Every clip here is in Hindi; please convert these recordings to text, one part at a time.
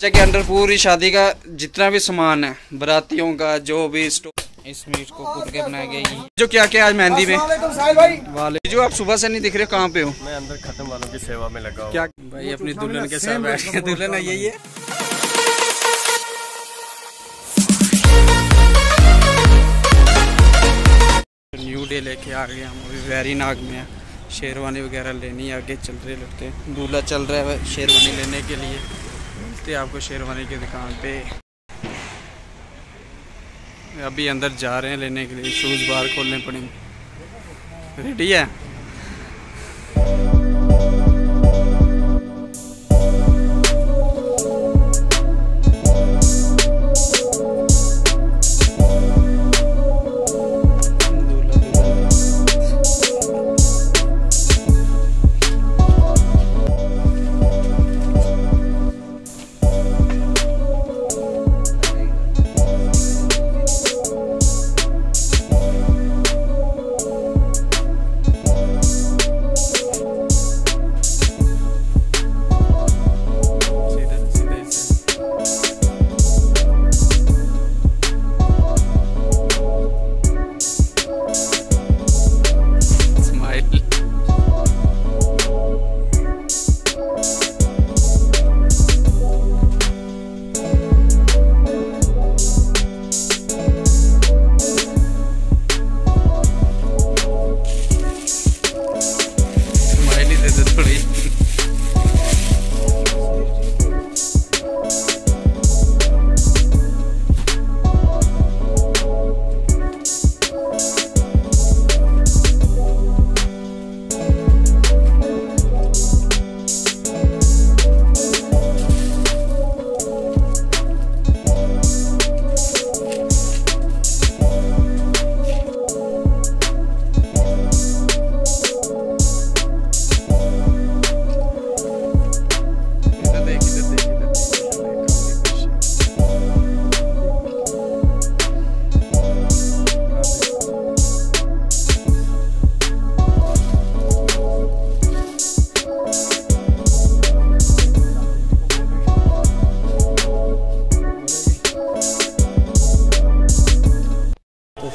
के अंदर पूरी शादी का जितना भी सामान है, बारातियों का जो भी इस मीट को कूट के बनाया गया। जो क्या क्या आज मेहंदी में वाले जो आप सुबह से नहीं दिख रहे, कहाँ पे हो? मैं अंदर खत्म वालों की सेवा में लगा हूँ। क्या भाई अपनी दुल्हन के साथ बैठ के, दुल्हन है यही है। न्यू डे लेके आ गए हम, अभी वैरीनाग में है। शेरवानी वगैरह लेनी, आगे चल रहे लड़के, दूल्हा चल रहा है शेरवानी लेने के लिए। मिलते आपको शेरवानी की दुकान पे। अभी अंदर जा रहे हैं लेने के लिए, शूज़ बाहर खोलने पड़ेंगे। रेडी है?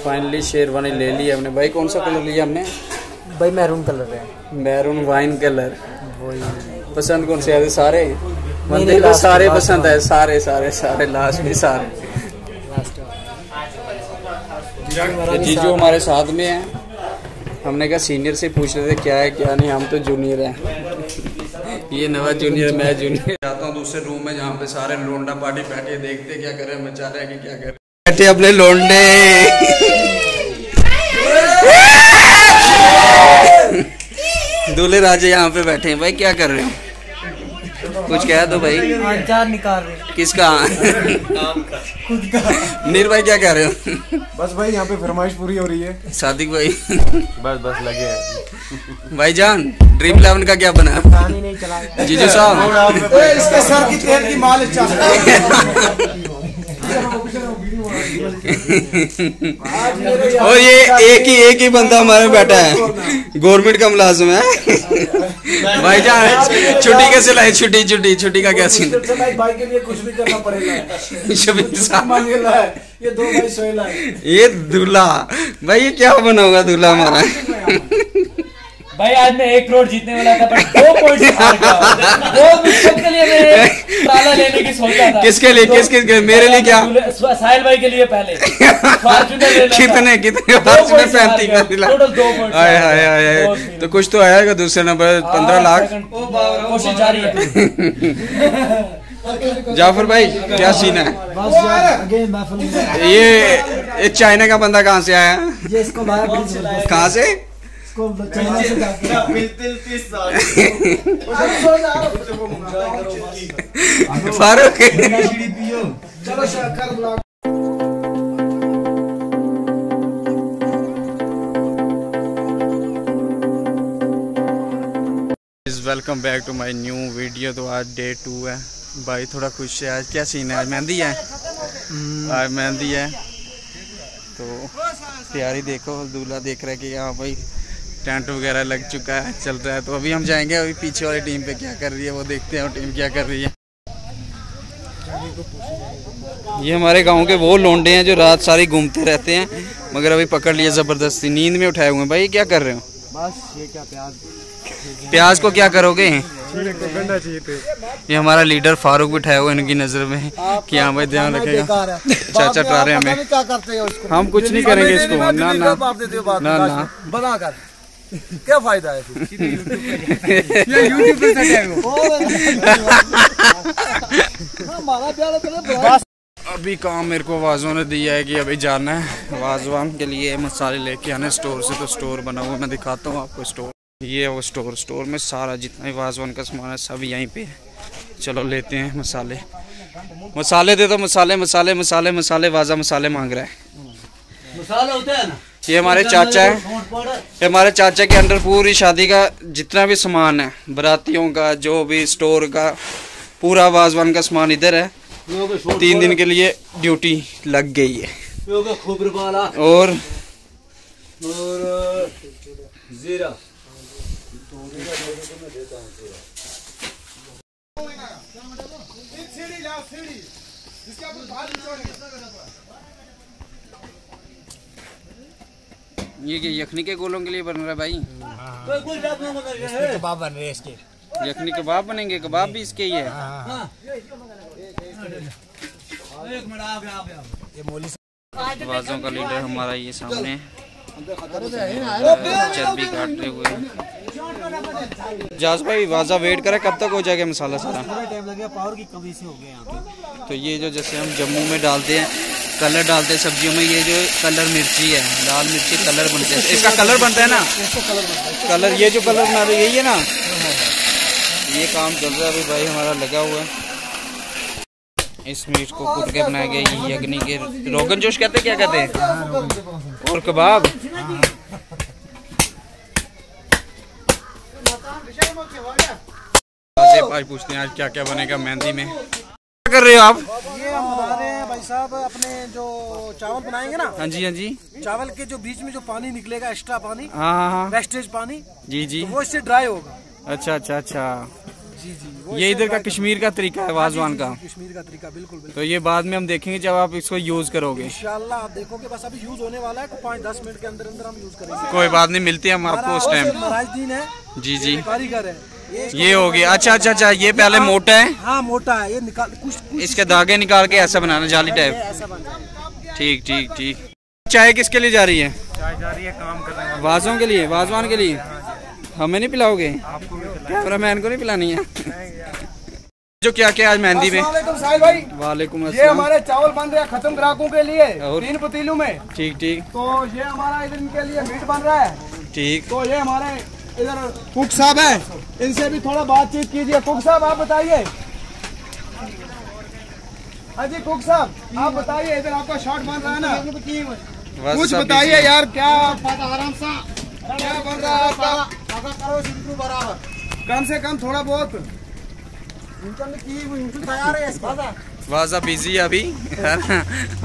फाइनली शेरवानी ले ली हमने। भाई कौन सा कलर लिया हमने? भाई मैरून कलर है, मैरून वाइन कलर। वही पसंद कौन से आते? सारे बंदे को सारे पसंद है, सारे सारे सारे लास्ट में सारे। जीजू हमारे साथ में है। हमने कहा सीनियर से पूछ रहे थे क्या है क्या नहीं, हम तो जूनियर हैं। ये नवा जूनियर, मैं जूनियर। जाता हूँ दूसरे रूम में जहाँ पे सारे लोंडा पार्टी बैठे, देखते क्या कर रहे हैं, मचा रहे हैं कि क्या कर रहे हैं। बैठे अपने लोंडे। दूल्हे राजे यहाँ पे बैठे हैं। भाई क्या कर रहे हो? कुछ कह दो भाई। अचार निकाल रहे। किसका? खुद का। नीर भाई क्या कह रहे हो? बस भाई यहाँ पे फरमाइश पूरी हो रही है। सादिक भाई बस लगे हैं। भाईजान ड्रीम 11 का क्या बना? नहीं चला। जीजू साहब इसके सर की तेल की मालिश और ये एक ही बंदा हमारे बैठा है, गवर्नमेंट का मुलाजिम है। भाईजान छुट्टी कैसे लाई? छुट्टी का क्या सीन? भाई के लिए कुछ भी करना पड़ेगा। ये 2 भाई सोएला है। ये दूल्हा भाई, ये क्या बना होगा दूल्हा हमारा? भाई आज मैं 1 करोड़ जीतने वाला था, पर 2 पॉइंट हार गया। 2 मिशन के लिए मैं ताला लेने की सोचा था। किसके लिए? किसके? मेरे लिए क्या? साहिल भाई के लिए पहले फॉर्च्यूनर लेना। कितने फॉर्च्यूनर 35 लाख? Total 2 point. आए तो कुछ तो आएगा दूसरे नंबर 15 लाख। कोशिश जारी है। जाफर भाई क्या सीन है? ये चाइना का बंदा कहाँ से आया? कहाँ से? Farooq welcome back to my new video. तो आज डे 2 है। भाई थोड़ा खुश है। आज क्या सीन है? आज मेहंदी है। आज मेहंदी है तो तैयारी देखो। दूल्हा देख रहा है कि हाँ भाई टेंट वगैरह लग चुका है, चल रहा है। तो अभी हम जाएंगे, अभी पीछे वाली टीम पे क्या कर रही है वो देखते हैं, और टीम क्या कर रही है। ये हमारे गांव के वो लोंडे हैं जो रात सारी घूमते रहते हैं, मगर अभी पकड़ लिए जबरदस्ती, नींद में उठाए हुए हैं। भाई क्या कर रहे हो? बस ये क्या प्याज को क्या करोगे? गंडा चाहिए थे। ये हमारा लीडर फारूक बिठाया हुआ इनकी नजर में कि हाँ भाई ध्यान रखेगा। चाचा टरा रहे हमें, क्या करते हो इसको? हम कुछ नहीं करेंगे इसको। ना ना ना ना, बना कर क्या फायदा है? अभी काम मेरे को वाजवान ने दिया है कि अभी जाना है वाजवान के लिए मसाले लेके आने स्टोर से। तो स्टोर बना हुआ, मैं दिखाता हूँ आपको स्टोर। ये है वो स्टोर। स्टोर में सारा जितना भी वाजवान का सामान है सब यहीं पे है। चलो लेते हैं मसाले। मसाले दे दो, मसाले मसाले मसाले मसाले। वाजा मसाले मांग रहा है। मसाला होता है ना, ये हमारे चाचा है। ये हमारे चाचा के अंडर पूरी शादी का जितना भी सामान है, बारातियों का जो भी स्टोर का पूरा वाजवान का सामान इधर है। 3 दिन के लिए ड्यूटी लग गई है। और जीरा ये यखनी के गोलों के लिए बन रहा है भाई। कबाब बन रहे हैं इसके। यखनी कबाब बनेंगे। कबाब भी इसके ही है। वाजों का लीडर हमारा ये सामने चर्बी काटते हुए। जास भाई वाजा वेट करें, कब तक हो जाएगा मसाला सारा? टाइम लगेगा, पावर की कमी से हो गया यहाँ पे। तो ये जो जैसे हम जम्मू में डालते हैं, कलर डालते हैं सब्जियों में, ये जो कलर मिर्ची है, लाल मिर्ची कलर बनते हैं। इसका कलर बनता है ना, कलर ये जो कलर बना रहे यही है ना। ये काम चल रहा है अभी भाई हमारा लगा हुआ है। इस मीट को कूट के बनाया गया। ये यगनी के रोगन जोश कहते हैं, क्या कहते हैं? और कबाब। आज पूछते हैं आज क्या क्या बनेगा मेहंदी में। क्या कर रहे हो आप? ये हम बता रहे हैं भाई साहब, अपने जो चावल बनाएंगे ना। हाँ जी हाँ जी। चावल के जो बीच में जो पानी निकलेगा, एक्स्ट्रा पानी, हाँ हाँ हाँ, वेस्टेज पानी, जी जी, तो वो इससे ड्राई होगा। अच्छा अच्छा अच्छा। जी जी, ये इधर का कश्मीर का तरीका है वाजवान का। कश्मीर का तरीका, बिल्कुल बिल्कुल। तो ये बाद में हम देखेंगे जब आप इसको यूज करोगे। इंशाल्लाह आप देखोगे, बस अभी यूज होने वाला है, 5-10 मिनट के अंदर अंदर हम यूज करेंगे। कोई बात नहीं, मिलते हैं हम आपको उस टाइम। महाराजदीन है जी जी, कारीगर है ये हो गया। अच्छा अच्छा अच्छा, ये पहले मोटा है। हाँ मोटा है, ये निकाल कुछ इसके धागे निकाल के ऐसा बनाना, जाली टाइप। ऐसा बन जाएगा। ठीक ठीक ठीक। चाय किसके लिए जा रही है? चाय जा रही है काम करने वाले। वाजों के लिए, वाजवान के लिए। हमें नहीं पिलाओगे? कैमरा मैन को नहीं पिलानी है? जो क्या क्या आज मेहंदी में? अस्सलामुअलैकुम साहिल भाई। वालेकुम ये अस्सलाम। हमारे चावल बन रहे हैं खत्म ग्राहकों के लिए, और? 3 पतीलों में। ठीक ठीक तो ये हमारा इधर इनके लिए मीट बन रहा है। ठीक। तो ये हमारे इधर कुक साहब है, इनसे भी थोड़ा बातचीत कीजिए। कुक साहब आप बताइए। हाँ जी कुक साहब आप बताइए, इधर आपका शॉट बन रहा है ना, कुछ बताइए यार, क्या आराम से क्या बन रहा है आपका? कम से कम थोड़ा बहुत तैयार है इसका। वाजा बिजी है अभी,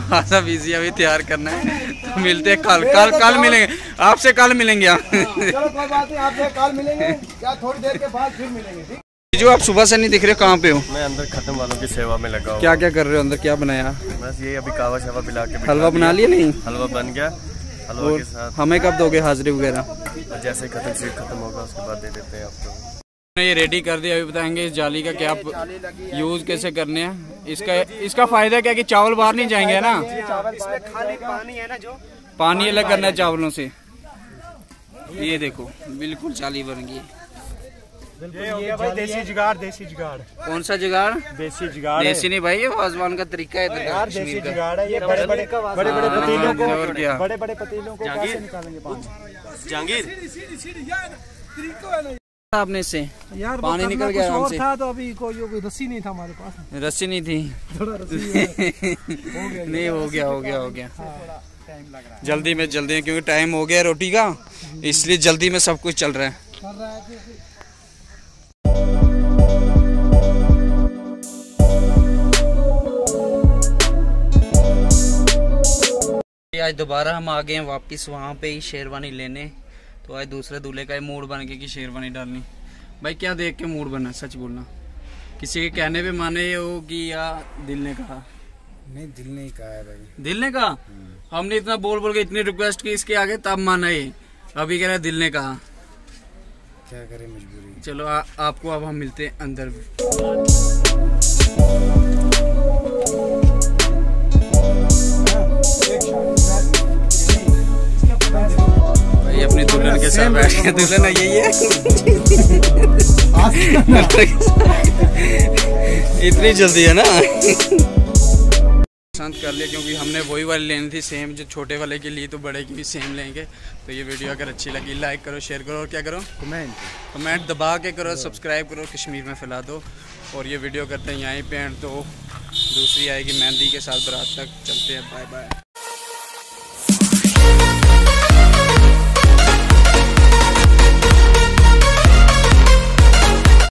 वाजा बिजी अभी तैयार करना है। तो मिलते हैं कल मिलेंगे आपसे, कल मिलेंगे आप। चलो कोई बात नहीं, आपसे कल मिलेंगे या थोड़ी देर के बाद फिर मिलेंगे, ठीक? जो आप सुबह से नहीं दिख रहे, कहाँ पे हो? मैं अंदर खत्म वालों की सेवा में लगा हूँ। क्या क्या कर रहे हो अंदर? क्या बनाया? बस ये अभी कावा शावा पिला के हलवा बना लिया? नहीं, हलवा बन गया। हलवा और के साथ हमें कब दोगे हाजिरी वगैरह? जैसे ही खत्म होगा उसके बाद दे देते हैं आपको। ये रेडी कर दिया, अभी बताएंगे इस जाली का क्या यूज कैसे करने हैं। इसका फायदा क्या कि चावल बाहर नहीं जाएंगे, है ना? इसमें खाली पानी है ना, जो पानी अलग करना है चावलों से। ये देखो बिल्कुल जाली बन गई। ये हो गया भाई देसी जुगाड़, देसी जुगाड़। कौन सा जुगाड़? देसी जुगाड़ है। देसी नहीं भाई, ये वाजवान का तरीका है इधर का, यार देसी कश्मीर का। जुगाड़ है। ये बड़े बड़े पतीलों को, और क्या? बड़े बड़े पतीलों को कैसे निकालेंगे पानी? जहांगीर आपने इससे यार पानी वो निकल करना गया कुछ आराम और से। था, तो अभी कोई रस्सी नहीं था हमारे पास। रस्सी नहीं थी। थोड़ा रस्सी नहीं, हो गया। जल्दी में क्योंकि टाइम हो गया रोटी का, इसलिए जल्दी में सब कुछ चल रहा है। आज दोबारा हम आ गए हैं वापस वहाँ पे ही शेरवानी लेने। तो आज दूसरे दूल्हे का मूड बन गया कि शेरवानी डालनी। भाई क्या देख के मूड बना, सच बोलना? किसी के कहने पे माने हो कि या दिल ने कहा? नहीं, दिल ने ही कहा है भाई। दिल ने कहा? हमने इतना बोल बोल के इतनी रिक्वेस्ट की इसके आगे, तब माना ये, अभी कह रहा है दिल ने कहा। क्या करें, मजबूरी। चलो आपको अब हम मिलते हैं अंदर। भाई अपनी दुल्हन के साथ बैठ के, दुल्हन यही है। इतनी जल्दी है ना? पसंद कर लिया क्योंकि हमने वही वाली लेनी थी सेम, जो छोटे वाले के लिए, तो बड़े की भी सेम लेंगे। तो ये वीडियो अगर अच्छी लगी लाइक करो, शेयर करो और क्या करो, कमेंट दबा के करो, सब्सक्राइब करो, कश्मीर में फैला दो। और ये वीडियो करते हैं यहीं पे एंड, तो दूसरी आएगी मेहंदी के साथ बारात तक। चलते हैं, बाय बाय।